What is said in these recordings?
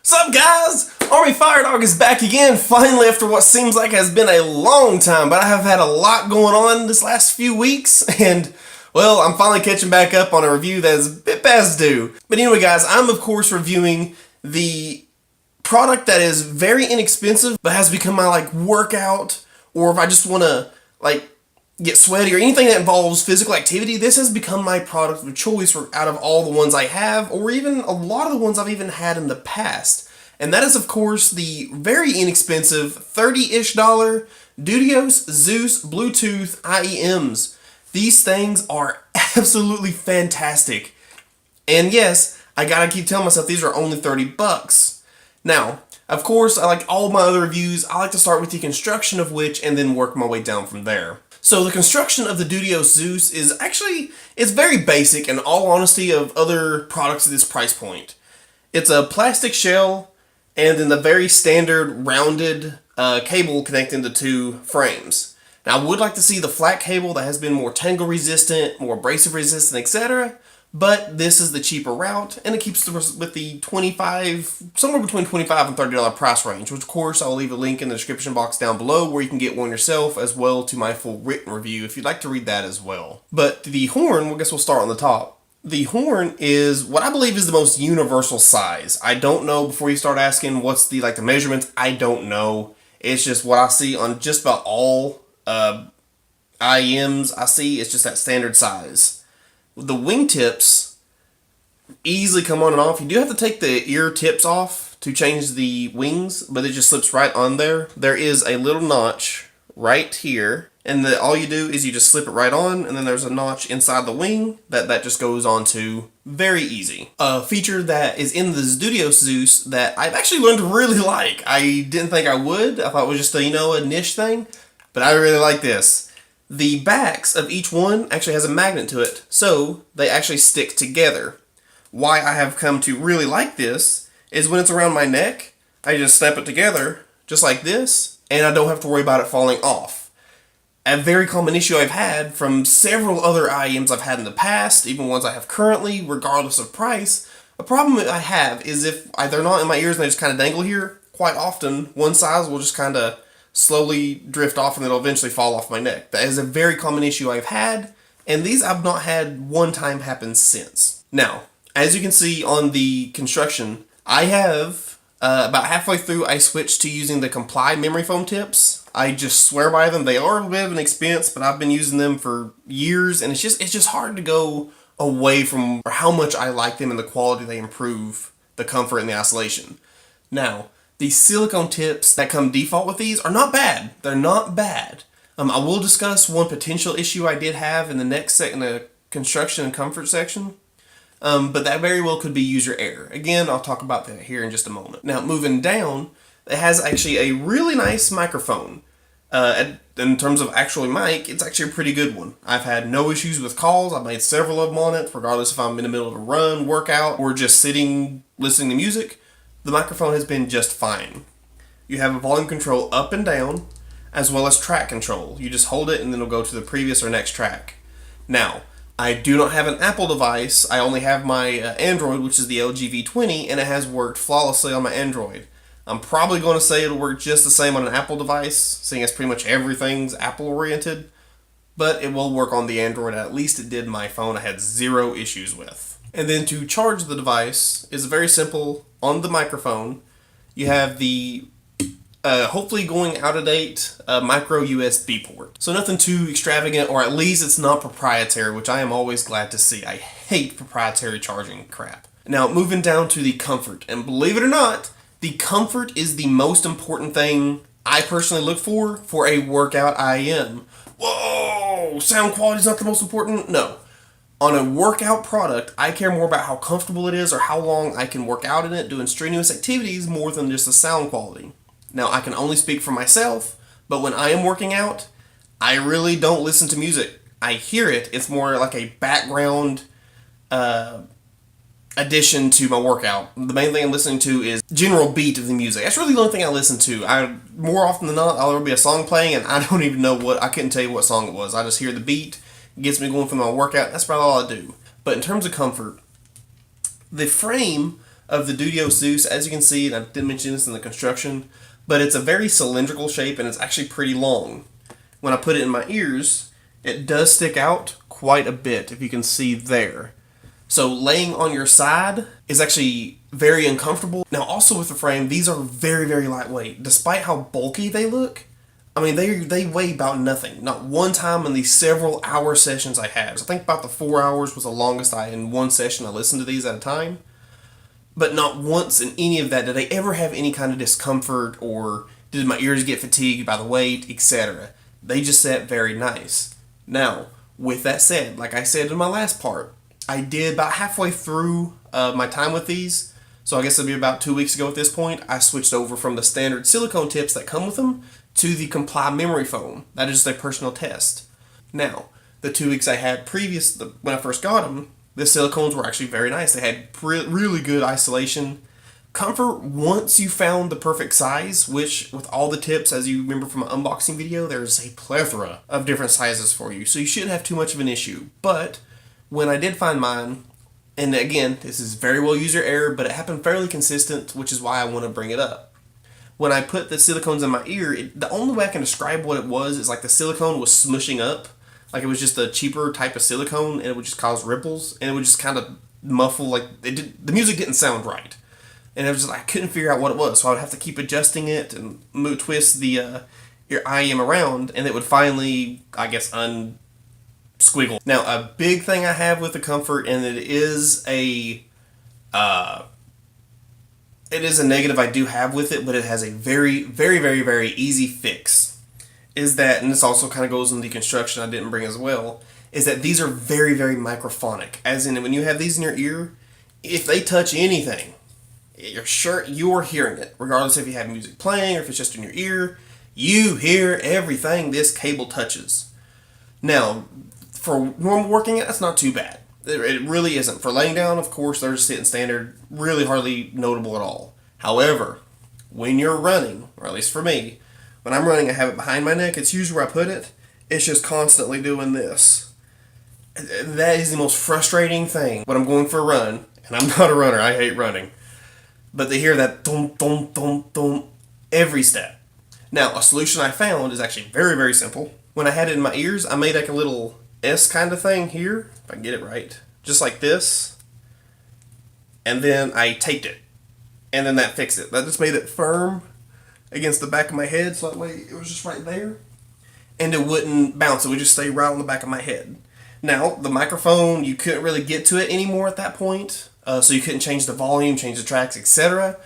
What's up, guys? Army-Firedawg is back again, finally, after what seems like has been a long time, but I have had a lot going on this last few weeks, and, well, I'm finally catching back up on a review that is a bit past due. But anyway, guys, I'm, of course, reviewing the product that is very inexpensive, but has become my, workout, or if I just want to, get sweaty or anything that involves physical activity, this has become my product of choice out of all the ones I have, or even a lot of the ones I've even had in the past. And that is, of course, the very inexpensive $30-ish Dudios Zeus Bluetooth IEMs. These things are absolutely fantastic. And yes, I gotta keep telling myself these are only 30 bucks. Now, of course, like all my other reviews, I like to start with the construction of which and then work my way down from there. So the construction of the Dudios Zeus it's very basic in all honesty of other products at this price point. It's a plastic shell and then the very standard rounded cable connecting the two frames. Now I would like to see the flat cable that has been more tangle resistant, more abrasive resistant, etc. But this is the cheaper route, and it keeps with the somewhere between $25 and $30 price range, which of course I'll leave a link in the description box down below where you can get one yourself, as well to my full written review if you'd like to read that as well. But the horn, I guess we'll start on the top. The horn is what I believe is the most universal size. I don't know, before you start asking what's the measurements, I don't know. It's just what I see on just about all IEMs I see. It's just that standard size. The wingtips easily come on and off. You do have to take the ear tips off to change the wings, but it just slips right on there. There is a little notch right here, and all you do is you just slip it right on, and then there's a notch inside the wing that just goes on to. Very easy. A feature that is in the Dudios Zeus that I've actually learned to really like. I didn't think I would. I thought it was just a niche thing, but I really like this. The backs of each one actually has a magnet to it, so they actually stick together. Why I have come to really like this is when it's around my neck, I just snap it together, just like this, and I don't have to worry about it falling off. A very common issue I've had from several other IEMs I've had in the past, even ones I have currently, regardless of price, a problem that I have is if they're not in my ears and they just kind of dangle here, quite often one side will just kind of slowly drift off and then it'll eventually fall off my neck. That is a very common issue I've had, and these I've not had one time happen since. Now, as you can see on the construction, I have, about halfway through, I switched to using the Comply memory foam tips. I just swear by them. They are a bit of an expense, but I've been using them for years, and it's just hard to go away from how much I like them and the quality they improve, the comfort and the isolation. Now, the silicone tips that come default with these are not bad. They're not bad. I will discuss one potential issue I did have in the next in the construction and comfort section. But that very well could be user error. Again, I'll talk about that here in just a moment. Now, moving down, it has actually a really nice microphone. In terms of actually mic, it's actually a pretty good one. I've had no issues with calls. I've made several of them on it, regardless if I'm in the middle of a run, workout, or just sitting listening to music. The microphone has been just fine. You have a volume control up and down, as well as track control. You just hold it and then it'll go to the previous or next track. Now, I do not have an Apple device. I only have my Android, which is the LG V20, and it has worked flawlessly on my Android. I'm probably going to say it'll work just the same on an Apple device, seeing as pretty much everything's Apple-oriented, but it will work on the Android. At least it did my phone. I had zero issues with. And then to charge the device is very simple. On the microphone, you have the hopefully going out of date micro USB port. So nothing too extravagant, or at least it's not proprietary, which I am always glad to see. I hate proprietary charging crap. Now moving down to the comfort, and believe it or not, the comfort is the most important thing I personally look for a workout IEM. Whoa, sound quality is not the most important? No. On a workout product, I care more about how comfortable it is or how long I can work out in it doing strenuous activities more than just the sound quality. Now, I can only speak for myself, but when I am working out, I really don't listen to music. I hear it. It's more like a background addition to my workout. The main thing I'm listening to is general beat of the music. That's really the only thing I listen to. More often than not, there'll be a song playing and I don't even know I couldn't tell you what song it was. I just hear the beat. Gets me going for my workout. That's about all I do. But in terms of comfort, the frame of the Dudios Zeus. As you can see, and I didn't mention this in the construction, but it's a very cylindrical shape and it's actually pretty long. When I put it in my ears, it does stick out quite a bit, if you can see there. So laying on your side is actually very uncomfortable. Now also with the frame, these are very, very lightweight. Despite how bulky they look, I mean, they weigh about nothing. Not one time in these several hour sessions I had. I think about the 4 hours was the longest in one session I listened to these at a time. But not once in any of that did I ever have any kind of discomfort or did my ears get fatigued by the weight, etc. They just sat very nice. Now, with that said, like I said in my last part, I did about halfway through my time with these, so I guess it'll be about 2 weeks ago at this point, I switched over from the standard silicone tips that come with them to the Comply memory foam. That is just a personal test. Now, the 2 weeks I had previous, when I first got them, the silicones were actually very nice. They had really good isolation. Comfort, once you found the perfect size, which with all the tips, as you remember from my unboxing video, there's a plethora of different sizes for you, so you shouldn't have too much of an issue. But when I did find mine, and again, this is very well user error, but it happened fairly consistent, which is why I want to bring it up. When I put the silicones in my ear, the only way I can describe what it was is like the silicone was smushing up. Like it was just a cheaper type of silicone, and it would just cause ripples, and it would just kind of muffle, like the music didn't sound right. And it was just, I couldn't figure out what it was, so I would have to keep adjusting it and twist the your IM around, and it would finally, I guess, unsquiggle. Now, a big thing I have with the Comfort, and it is a negative I do have with it, but it has a very, very, very, very easy fix. Is that, and this also kind of goes in the construction I didn't bring as well, is that these are very, very microphonic. As in, when you have these in your ear, if they touch anything, you're sure you're hearing it, regardless if you have music playing or if it's just in your ear. You hear everything this cable touches. Now, for normal working, that's not too bad. It really isn't. For laying down, of course, they're just sitting standard, really hardly notable at all. However, when you're running, or at least for me, when I'm running, I have it behind my neck. It's usually where I put it. It's just constantly doing this. That is the most frustrating thing when I'm going for a run, and I'm not a runner. I hate running. But they hear that thump, thump, thump, thump every step. Now, a solution I found is actually very, very simple. When I had it in my ears, I made like a little S kind of thing here, if I can get it right, just like this. And then I taped it. And then that fixed it. That just made it firm against the back of my head, so that way it was just right there. And it wouldn't bounce, it would just stay right on the back of my head. Now, the microphone, you couldn't really get to it anymore at that point. So you couldn't change the volume, change the tracks, etc.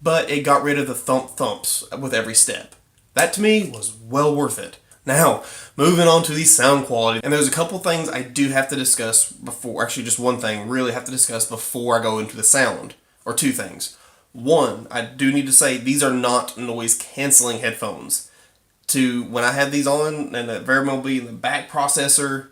But it got rid of the thumps with every step. That to me was well worth it. Now, moving on to the sound quality. And there's a couple things I do have to discuss before, actually just one thing really have to discuss before I go into the sound. Or two things. One, I do need to say these are not noise canceling headphones. When I have these on, and it very well be in the back processor,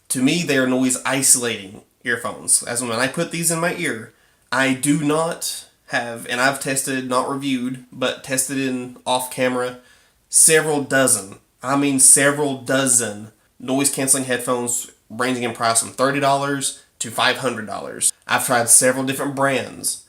to me they are noise isolating earphones. As when I put these in my ear, I do not have, and I've tested, not reviewed, but tested in off camera, several dozen noise canceling headphones ranging in price from $30 to $500. I've tried several different brands,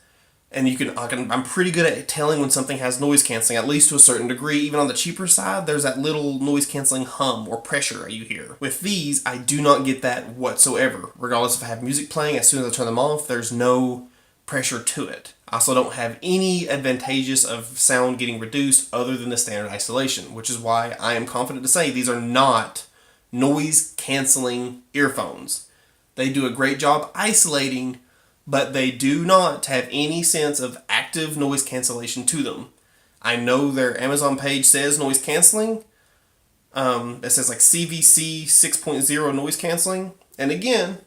and I'm pretty good at telling when something has noise canceling, at least to a certain degree. Even on the cheaper side, there's that little noise canceling hum or pressure you hear. With these, I do not get that whatsoever. Regardless if I have music playing, as soon as I turn them off, there's no pressure to it. I also don't have any advantageous of sound getting reduced other than the standard isolation, which is why I am confident to say these are not noise canceling earphones. They do a great job isolating, but they do not have any sense of active noise cancellation to them. I know their Amazon page says noise canceling. It says like CVC 6.0 noise canceling. And again,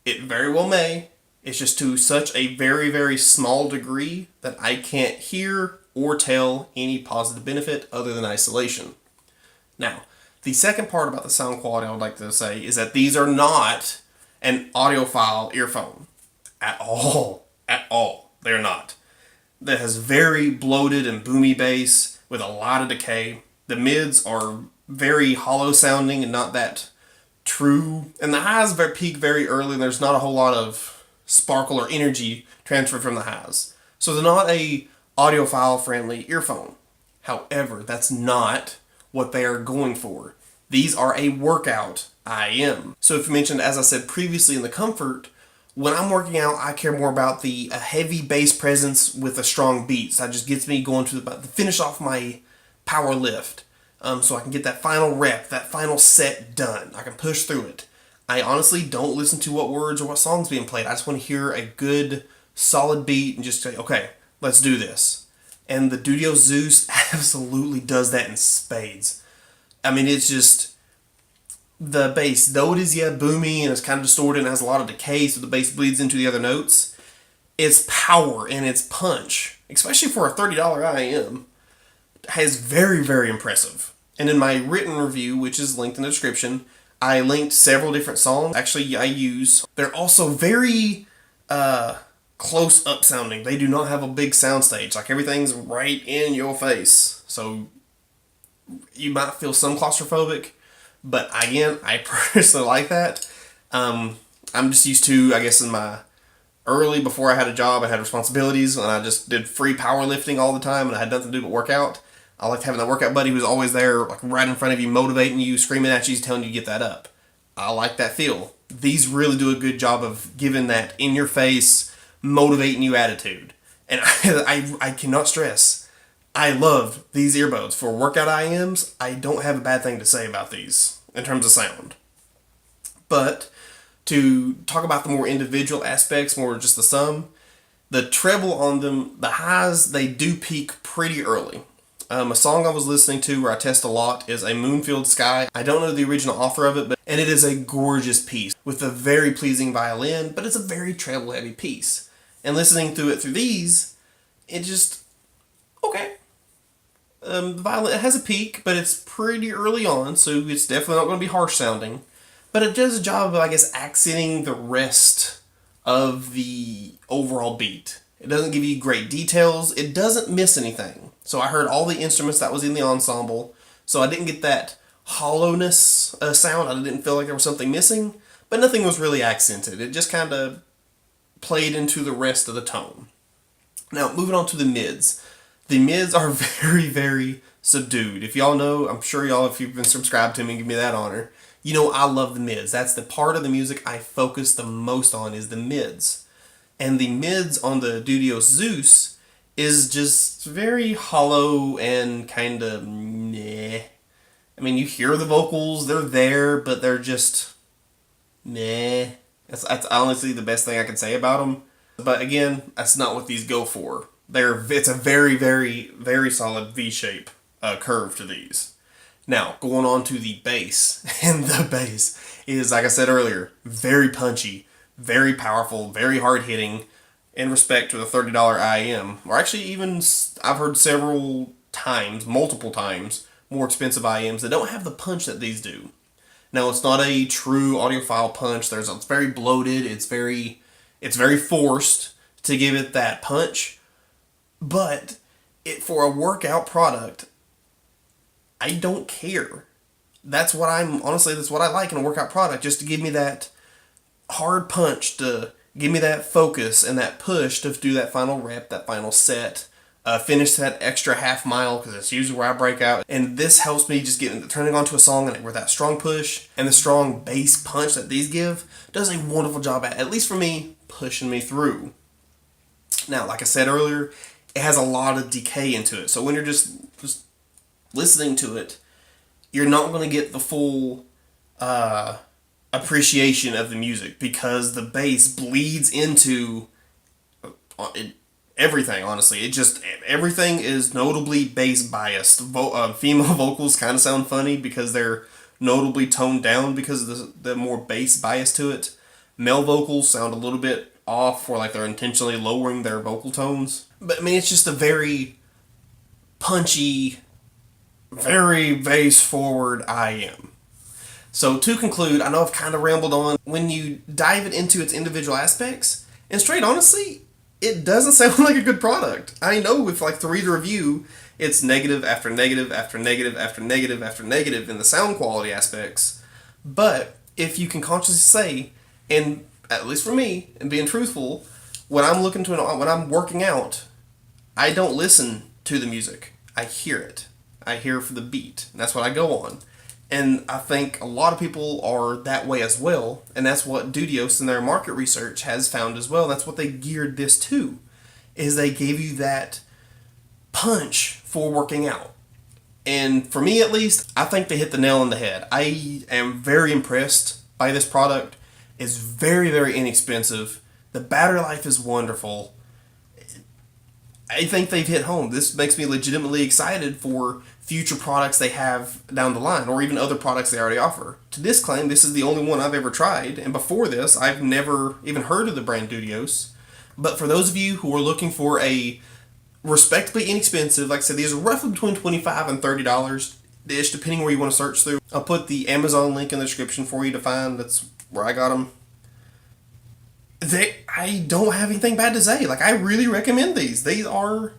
it very well may. It's just to such a very, very small degree that I can't hear or tell any positive benefit other than isolation. Now, the second part about the sound quality I would like to say is that these are not an audiophile earphone. At all. They're not. That has very bloated and boomy bass with a lot of decay. The mids are very hollow sounding and not that true. And the highs peak very early and there's not a whole lot of sparkle or energy transferred from the highs. So they're not a audiophile friendly earphone. However, that's not what they are going for. These are a workout IM. So if you mentioned, as I said previously in the comfort, when I'm working out, I care more about the heavy bass presence with a strong beat. So that just gets me going to the finish off my power lift. So I can get that final rep, that final set done. I can push through it. I honestly don't listen to what words or what song's being played. I just want to hear a good, solid beat and just say, okay, let's do this. And the Dudios Zeus absolutely does that in spades. I mean, it's just the bass, though it is boomy and it's kind of distorted and has a lot of decay, so the bass bleeds into the other notes. Its power and its punch, especially for a $30 IM, is very, very impressive. And in my written review, which is linked in the description, I linked several different songs. Actually, I use. They're also very close up sounding. They do not have a big soundstage. Like, everything's right in your face. So you might feel some claustrophobic, but again, I personally like that. I'm just used to, I guess, in my early, before I had a job, I had responsibilities, and I just did free powerlifting all the time, and I had nothing to do but work out. I liked having that workout buddy who's always there, like right in front of you, motivating you, screaming at you, telling you to get that up. I like that feel. These really do a good job of giving that in-your-face, motivating you attitude. And I cannot stress, I love these earbuds. For workout IMs, I don't have a bad thing to say about these in terms of sound. But to talk about the more individual aspects, more just the sum, the treble on them, the highs, they do peak pretty early. A song I was listening to where I test a lot is A Moonfield Sky. I don't know the original author of it, and it is a gorgeous piece with a very pleasing violin, but it's a very treble heavy piece. And listening through it through these, it just, okay. The violin, it has a peak, but it's pretty early on, so it's definitely not going to be harsh sounding. But it does a job of, I guess, accenting the rest of the overall beat. It doesn't give you great details. It doesn't miss anything. So I heard all the instruments that was in the ensemble, so I didn't get that hollowness sound. I didn't feel like there was something missing, but nothing was really accented. It just kind of played into the rest of the tone. Now, moving on to the mids. The mids are very, very subdued. If y'all know, I'm sure y'all, if you've been subscribed to me, give me that honor. You know I love the mids. That's the part of the music I focus the most on, is the mids. And the mids on the Dudios Zeus is just very hollow and kind of meh. I mean, you hear the vocals, they're there, but they're just meh. That's honestly the best thing I can say about them. But again, that's not what these go for. It's a very, very, very solid V-shape curve to these. Now, going on to the bass. And the bass is, like I said earlier, very punchy, very powerful, very hard-hitting, in respect to the $30 IM. Or actually, even, I've heard several times, multiple times, more expensive IMs that don't have the punch that these do. Now, it's not a true audiophile punch. It's very bloated. It's very forced to give it that punch. But for a workout product, I don't care. That's what I like in a workout product, just to give me that hard punch, to give me that focus and that push to do that final rep, that final set, finish that extra half mile, because that's usually where I break out. And this helps me just turning onto a song and with that strong push and the strong bass punch that these give, does a wonderful job at least for me, pushing me through. Now, like I said earlier, it has a lot of decay into it. So when you're just listening to it, you're not going to get the full appreciation of the music, because the bass bleeds into everything, honestly. Everything is notably bass biased. Female vocals kind of sound funny because they're notably toned down because of the more bass bias to it. Male vocals sound a little bit off, or like they're intentionally lowering their vocal tones. But I mean, it's just a very punchy, very bass forward IM. So to conclude, I know I've kind of rambled on. When you dive it into its individual aspects, and straight honestly, it doesn't sound like a good product. I know if to read the review, it's negative after negative after negative after negative after negative in the sound quality aspects. But if you can consciously say, and at least for me, and being truthful, when I'm working out, I don't listen to the music. I hear it. I hear for the beat. And that's what I go on. And I think a lot of people are that way as well. And that's what Dudios in their market research has found as well. That's what they geared this to, is they gave you that punch for working out. And for me at least, I think they hit the nail on the head. I am very impressed by this product. It's very, very inexpensive. The battery life is wonderful. I think they've hit home. This makes me legitimately excited for future products they have down the line, or even other products they already offer. To disclaim, this is the only one I've ever tried, and before this, I've never even heard of the brand Dudios. But for those of you who are looking for a respectably inexpensive, like I said, these are roughly between $25 and $30 ish, depending where you want to search through. I'll put the Amazon link in the description for you to find. That's where I got them. I don't have anything bad to say. Like, I really recommend these. These are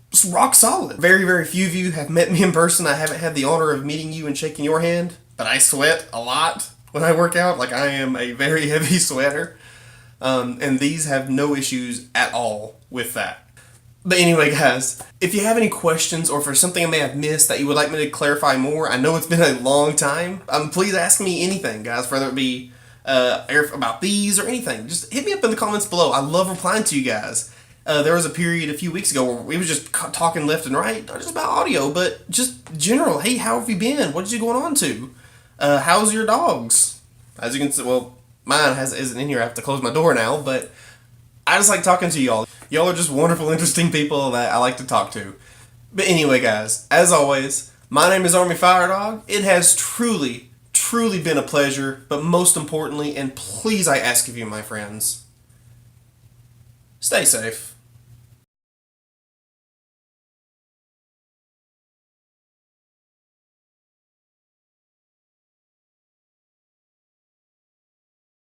just rock solid. Very, very few of you have met me in person. I haven't had the honor of meeting you and shaking your hand, but I sweat a lot when I work out. Like, I am a very heavy sweater. And these have no issues at all with that. But anyway, guys, if you have any questions or if there's something I may have missed that you would like me to clarify more, I know it's been a long time, please ask me anything, guys, whether it be about these or anything. Just hit me up in the comments below. I love replying to you guys. There was a period a few weeks ago where we was just talking left and right, not just about audio, but just general. Hey, how have you been? What did you going on to? How's your dogs? As you can see, well, mine isn't in here. I have to close my door now, but I just like talking to y'all. Y'all are just wonderful, interesting people that I like to talk to. But anyway, guys, as always, my name is Army-Firedawg. It has truly, truly been a pleasure, but most importantly, and please I ask of you, my friends, stay safe.